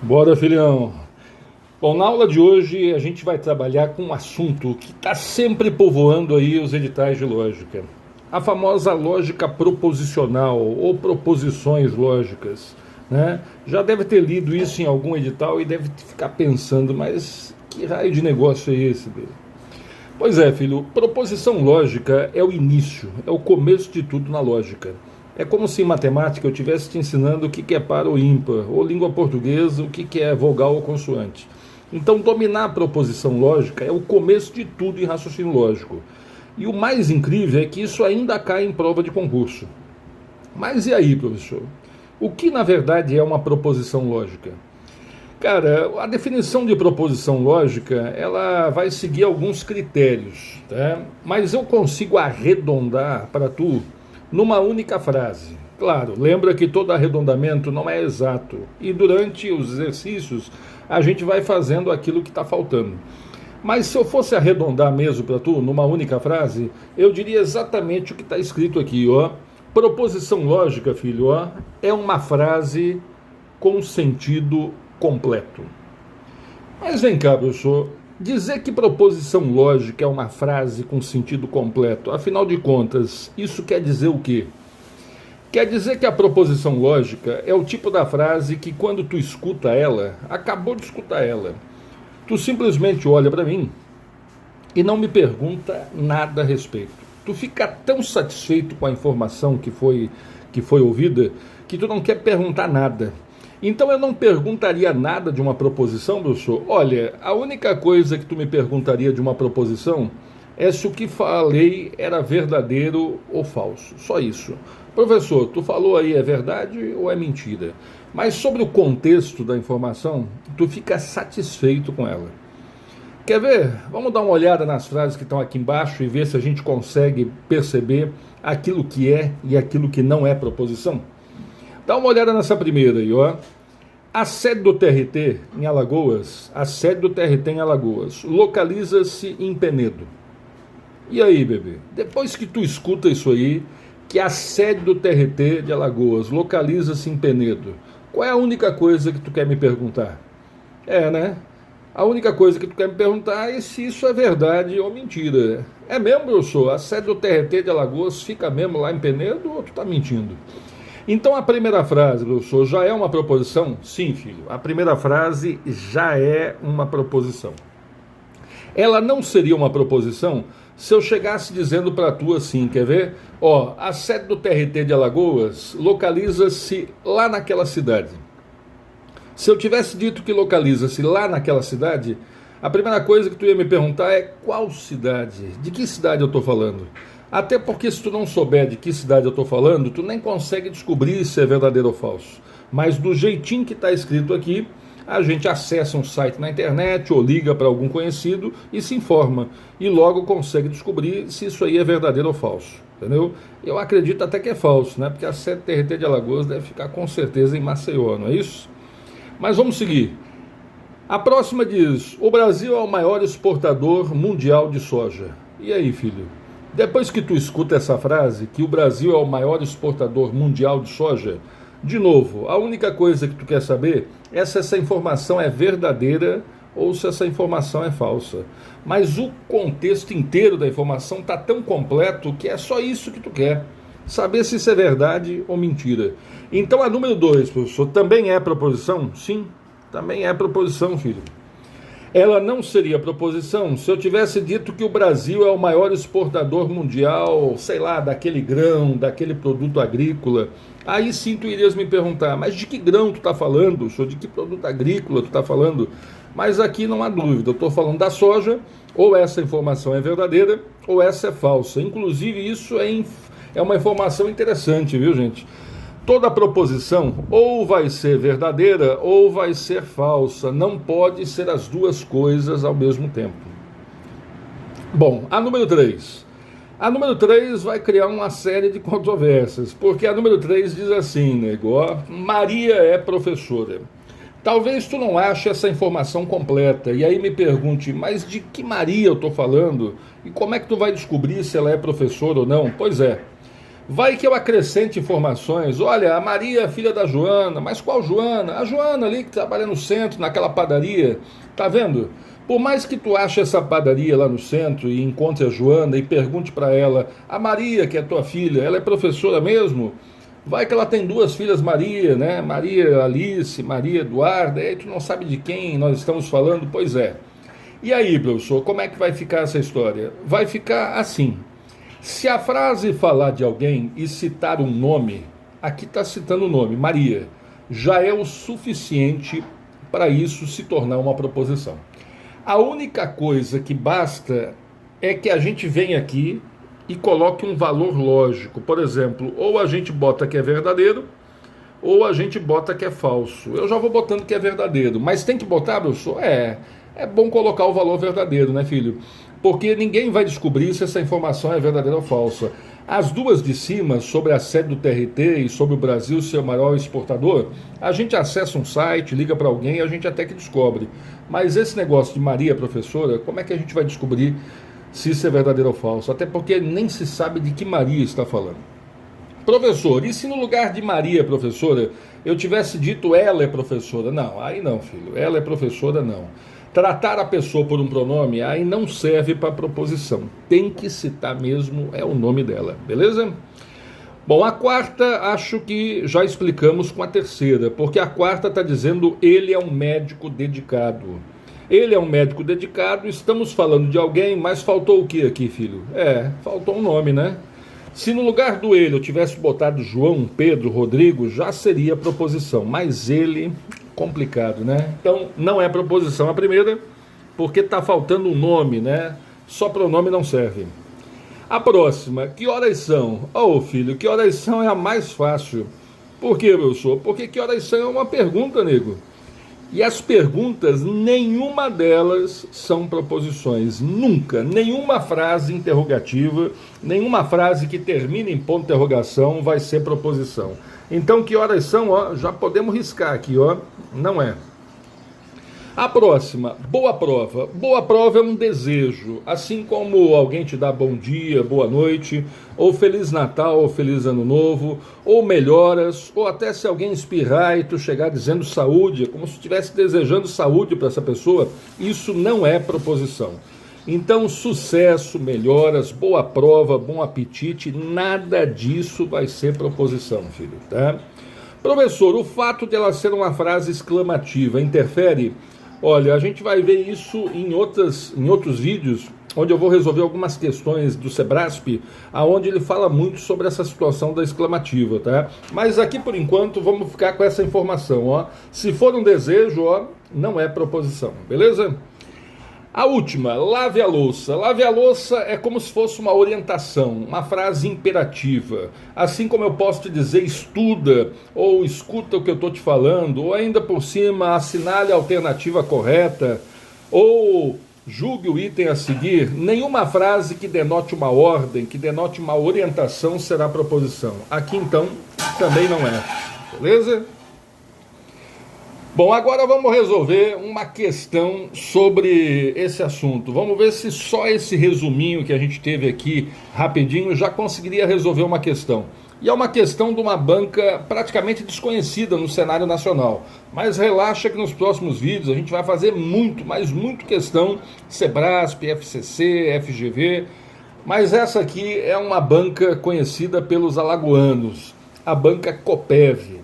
Bora, filhão. Bom, na aula de hoje a gente vai trabalhar com um assunto que está sempre povoando aí os editais de lógica. A famosa lógica proposicional ou proposições lógicas, né? Já deve ter lido isso em algum edital e deve ficar pensando, mas que raio de negócio é esse, Bê? Pois é, filho, proposição lógica é o início, é o começo de tudo na lógica. É como se em matemática eu estivesse te ensinando o que é par ou ímpar, ou língua portuguesa, o que é vogal ou consoante. Então, dominar a proposição lógica é o começo de tudo em raciocínio lógico. E o mais incrível é que isso ainda cai em prova de concurso. Mas e aí, professor? O que na verdade é uma proposição lógica? Cara, a definição de proposição lógica, ela vai seguir alguns critérios, tá? Mas eu consigo arredondar para tu numa única frase. Claro, lembra que todo arredondamento não é exato. E durante os exercícios, a gente vai fazendo aquilo que está faltando. Mas se eu fosse arredondar mesmo para tu, numa única frase, eu diria exatamente o que está escrito aqui, ó. Proposição lógica, filho, ó, é uma frase com sentido completo. Mas vem cá, professor, dizer que proposição lógica é uma frase com sentido completo, afinal de contas, isso quer dizer o quê? Quer dizer que a proposição lógica é o tipo da frase que quando tu escuta ela, acabou de escutar ela, tu simplesmente olha para mim e não me pergunta nada a respeito. Tu fica tão satisfeito com a informação que foi ouvida que tu não quer perguntar nada. Então eu não perguntaria nada de uma proposição, professor. Olha, a única coisa que tu me perguntaria de uma proposição é se o que falei era verdadeiro ou falso. Só isso. Professor, tu falou aí é verdade ou é mentira? Mas sobre o contexto da informação, tu fica satisfeito com ela. Quer ver? Vamos dar uma olhada nas frases que estão aqui embaixo e ver se a gente consegue perceber aquilo que é e aquilo que não é proposição? Dá uma olhada nessa primeira aí, ó. A sede do TRT em Alagoas, localiza-se em Penedo. E aí, bebê? Depois que tu escuta isso aí, que a sede do TRT de Alagoas localiza-se em Penedo, qual é a única coisa que tu quer me perguntar? É, né? A única coisa que tu quer me perguntar é se isso é verdade ou mentira. É mesmo, professor? A sede do TRT de Alagoas fica mesmo lá em Penedo ou tu tá mentindo? Então a primeira frase, professor, já é uma proposição? Sim, filho, a primeira frase já é uma proposição. Ela não seria uma proposição se eu chegasse dizendo para tu assim, quer ver? Ó, a sede do TRT de Alagoas localiza-se lá naquela cidade. Se eu tivesse dito que localiza-se lá naquela cidade, a primeira coisa que tu ia me perguntar é qual cidade? De que cidade eu estou falando? Até porque se tu não souber de que cidade eu estou falando, tu nem consegue descobrir se é verdadeiro ou falso. Mas do jeitinho que está escrito aqui, a gente acessa um site na internet ou liga para algum conhecido e se informa. E logo consegue descobrir se isso aí é verdadeiro ou falso. Entendeu? Eu acredito até que é falso, né? Porque a sede TRT de Alagoas deve ficar com certeza em Maceió, não é isso? Mas vamos seguir. A próxima diz: o Brasil é o maior exportador mundial de soja. E aí, filho? Depois que tu escuta essa frase, que o Brasil é o maior exportador mundial de soja, de novo, a única coisa que tu quer saber é se essa informação é verdadeira ou se essa informação é falsa. Mas o contexto inteiro da informação está tão completo que é só isso que tu quer. Saber se isso é verdade ou mentira. Então a número 2, professor, também é proposição? Sim, também é proposição, filho. Ela não seria proposição se eu tivesse dito que o Brasil é o maior exportador mundial, sei lá, daquele grão, daquele produto agrícola. Aí sim tu irias me perguntar, mas de que grão tu está falando, senhor? De que produto agrícola tu está falando? Mas aqui não há dúvida, eu estou falando da soja, ou essa informação é verdadeira, ou essa é falsa. Inclusive isso é uma informação interessante, viu, gente? Toda proposição ou vai ser verdadeira ou vai ser falsa. Não pode ser as duas coisas ao mesmo tempo. Bom, a número 3. A número 3 vai criar uma série de controvérsias, porque a número 3 diz assim, nego, ó, Maria é professora. Talvez tu não ache essa informação completa, e aí me pergunte, mas de que Maria eu estou falando? E como é que tu vai descobrir se ela é professora ou não? Pois é. Vai que eu acrescente informações. Olha, a Maria é filha da Joana. Mas qual Joana? A Joana ali que trabalha no centro, naquela padaria. Tá vendo? Por mais que tu ache essa padaria lá no centro e encontre a Joana e pergunte para ela, a Maria, que é tua filha, ela é professora mesmo? Vai que ela tem duas filhas Maria, né? Maria Alice, Maria Eduarda, e aí tu não sabe de quem nós estamos falando? Pois é. E aí, professor, como é que vai ficar essa história? Vai ficar assim. Se a frase falar de alguém e citar um nome, aqui está citando o nome, Maria, já é o suficiente para isso se tornar uma proposição. A única coisa que basta é que a gente venha aqui e coloque um valor lógico. Por exemplo, ou a gente bota que é verdadeiro, ou a gente bota que é falso. Eu já vou botando que é verdadeiro, mas tem que botar, professor? É bom colocar o valor verdadeiro, né, filho? Porque ninguém vai descobrir se essa informação é verdadeira ou falsa. As duas de cima, sobre a sede do TRT e sobre o Brasil ser o maior exportador, a gente acessa um site, liga para alguém e a gente até que descobre. Mas esse negócio de Maria, professora, como é que a gente vai descobrir se isso é verdadeiro ou falso? Até porque nem se sabe de que Maria está falando. Professor, e se no lugar de Maria, professora, eu tivesse dito ela é professora? Não, aí não, filho, ela é professora não. Tratar a pessoa por um pronome aí não serve para proposição. Tem que citar mesmo é o nome dela, beleza? Bom, a quarta acho que já explicamos com a terceira, porque a quarta está dizendo ele é um médico dedicado. Ele é um médico dedicado, estamos falando de alguém, mas faltou o que aqui, filho? Faltou um nome, né? Se no lugar do ele eu tivesse botado João, Pedro, Rodrigo, já seria proposição, mas ele... complicado, né? Então não é proposição a primeira, porque está faltando um nome, né? Só pronome não serve. A próxima, que horas são? Oh, filho, que horas são é a mais fácil. Por quê, professor? Porque que horas são é uma pergunta, nego. E as perguntas, nenhuma delas são proposições. Nunca, nenhuma frase interrogativa, nenhuma frase que termine em ponto de interrogação vai ser proposição. Então, que horas são? Ó, já podemos riscar aqui, ó. Não é. A próxima, boa prova. Boa prova é um desejo. Assim como alguém te dá bom dia, boa noite, ou Feliz Natal, ou Feliz Ano Novo, ou melhoras, ou até se alguém espirrar e tu chegar dizendo saúde, é como se estivesse desejando saúde para essa pessoa, isso não é proposição. Então, sucesso, melhoras, boa prova, bom apetite, nada disso vai ser proposição, filho, tá? Professor, o fato de ela ser uma frase exclamativa interfere? Olha, a gente vai ver isso em outros vídeos, onde eu vou resolver algumas questões do Sebrasp, aonde ele fala muito sobre essa situação da exclamativa, tá? Mas aqui, por enquanto, vamos ficar com essa informação, ó. Se for um desejo, ó, não é proposição, beleza? A última, lave a louça. Lave a louça é como se fosse uma orientação, uma frase imperativa. Assim como eu posso te dizer estuda, ou escuta o que eu estou te falando, ou ainda por cima assinale a alternativa correta, ou julgue o item a seguir, nenhuma frase que denote uma ordem, que denote uma orientação será proposição. Aqui então também não é, beleza? Bom, agora vamos resolver uma questão sobre esse assunto. Vamos ver se só esse resuminho que a gente teve aqui, rapidinho, já conseguiria resolver uma questão. E é uma questão de uma banca praticamente desconhecida no cenário nacional. Mas relaxa que nos próximos vídeos a gente vai fazer muito, mas muito questão, Sebrasp, FCC, FGV. Mas essa aqui é uma banca conhecida pelos alagoanos, a banca Copev.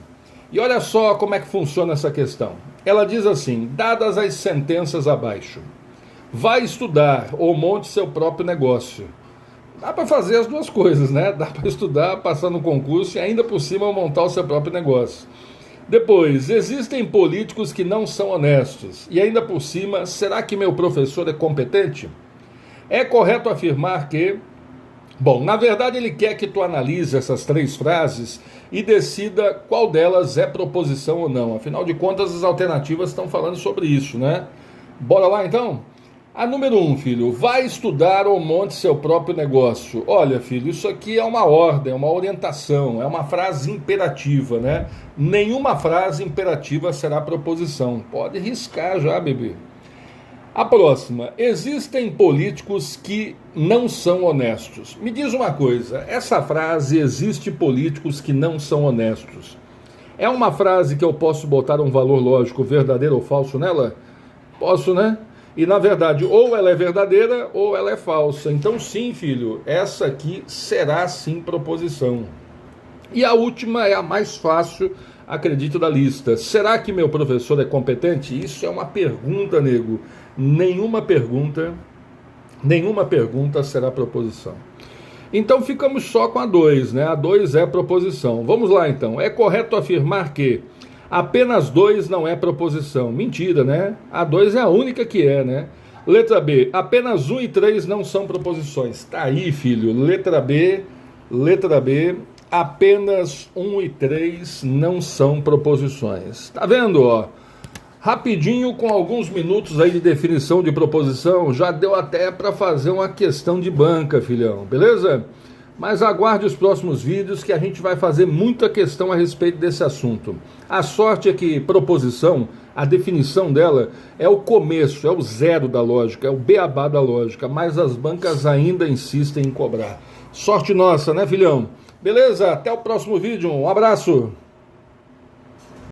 E olha só como é que funciona essa questão. Ela diz assim, dadas as sentenças abaixo, vai estudar ou monte seu próprio negócio. Dá para fazer as duas coisas, né? Dá para estudar, passar no concurso e ainda por cima montar o seu próprio negócio. Depois, existem políticos que não são honestos. E ainda por cima, será que meu professor é competente? É correto afirmar que... Bom, na verdade ele quer que tu analise essas três frases e decida qual delas é proposição ou não. Afinal de contas, as alternativas estão falando sobre isso, né? Bora lá então? A número 1, filho, vai estudar ou monte seu próprio negócio. Olha, filho, isso aqui é uma ordem, é uma orientação, é uma frase imperativa, né? Nenhuma frase imperativa será proposição. Pode riscar já, bebê. A próxima, existem políticos que não são honestos. Me diz uma coisa, essa frase, existe políticos que não são honestos, é uma frase que eu posso botar um valor lógico verdadeiro ou falso nela? Posso, né? E na verdade, ou ela é verdadeira ou ela é falsa. Então sim, filho, essa aqui será sim proposição. E a última é a mais fácil, acredito, da lista. Será que meu professor é competente? Isso é uma pergunta, nego. Nenhuma pergunta será proposição. Então ficamos só com a 2, né? A 2 é proposição. Vamos lá então. É correto afirmar que apenas 2 não é proposição. Mentira, né? A 2 é a única que é, né? Letra B. Apenas 1 e 3 não são proposições. Tá aí, filho. Letra B. Apenas 1 e 3 não são proposições. Tá vendo, ó? Rapidinho, com alguns minutos aí de definição de proposição, já deu até para fazer uma questão de banca, filhão, beleza? Mas aguarde os próximos vídeos que a gente vai fazer muita questão a respeito desse assunto. A sorte é que proposição, a definição dela é o começo, é o zero da lógica, é o beabá da lógica, mas as bancas ainda insistem em cobrar. Sorte nossa, né, filhão? Beleza? Até o próximo vídeo, um abraço!